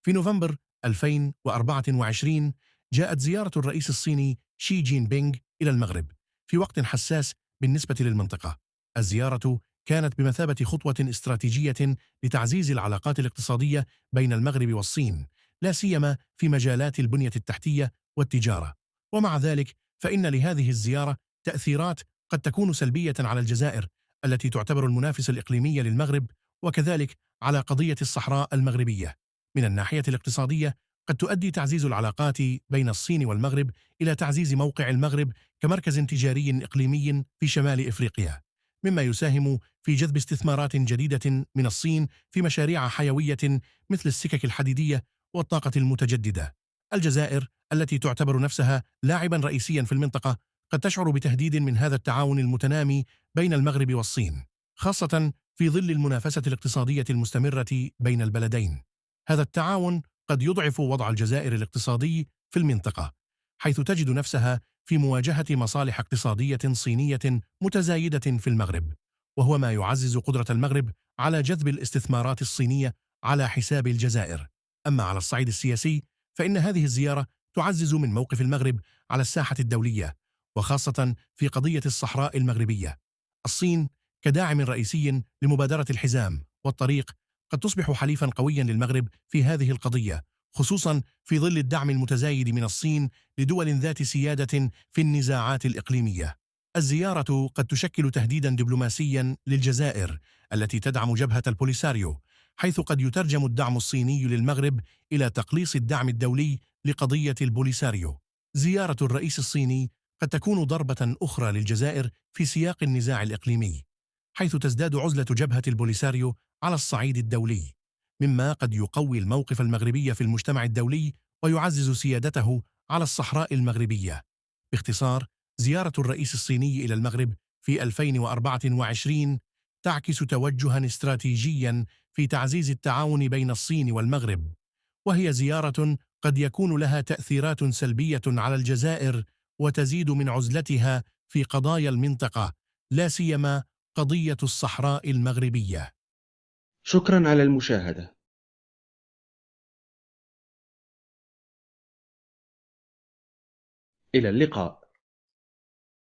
في نوفمبر 2024 جاءت زيارة الرئيس الصيني شي جين بينغ إلى المغرب في وقت حساس بالنسبة للمنطقة. الزيارة كانت بمثابة خطوة استراتيجية لتعزيز العلاقات الاقتصادية بين المغرب والصين، لا سيما في مجالات البنية التحتية والتجارة. ومع ذلك فإن لهذه الزيارة تأثيرات قد تكون سلبية على الجزائر التي تعتبر المنافس الإقليمي للمغرب، وكذلك على قضية الصحراء المغربية. من الناحية الاقتصادية قد تؤدي تعزيز العلاقات بين الصين والمغرب إلى تعزيز موقع المغرب كمركز تجاري إقليمي في شمال إفريقيا، مما يساهم في جذب استثمارات جديدة من الصين في مشاريع حيوية مثل السكك الحديدية والطاقة المتجددة. الجزائر التي تعتبر نفسها لاعبا رئيسيا في المنطقة قد تشعر بتهديد من هذا التعاون المتنامي بين المغرب والصين، خاصة في ظل المنافسة الاقتصادية المستمرة بين البلدين. هذا التعاون قد يضعف وضع الجزائر الاقتصادي في المنطقة، حيث تجد نفسها في مواجهة مصالح اقتصادية صينية متزايدة في المغرب، وهو ما يعزز قدرة المغرب على جذب الاستثمارات الصينية على حساب الجزائر. أما على الصعيد السياسي فإن هذه الزيارة تعزز من موقف المغرب على الساحة الدولية، وخاصة في قضية الصحراء المغربية. الصين كداعم رئيسي لمبادرة الحزام والطريق قد تصبح حليفا قويا للمغرب في هذه القضية، خصوصا في ظل الدعم المتزايد من الصين لدول ذات سيادة في النزاعات الإقليمية. الزيارة قد تشكل تهديدا دبلوماسيا للجزائر التي تدعم جبهة البوليساريو، حيث قد يترجم الدعم الصيني للمغرب إلى تقليص الدعم الدولي لقضية البوليساريو. زيارة الرئيس الصيني قد تكون ضربة أخرى للجزائر في سياق النزاع الإقليمي، حيث تزداد عزلة جبهة البوليساريو على الصعيد الدولي، مما قد يقوي الموقف المغربي في المجتمع الدولي ويعزز سيادته على الصحراء المغربية. باختصار، زيارة الرئيس الصيني إلى المغرب في 2024 تعكس توجها استراتيجيا في تعزيز التعاون بين الصين والمغرب، وهي زيارة قد يكون لها تأثيرات سلبية على الجزائر وتزيد من عزلتها في قضايا المنطقة، لا سيما قضية الصحراء المغربية. شكرا على المشاهدة. إلى اللقاء.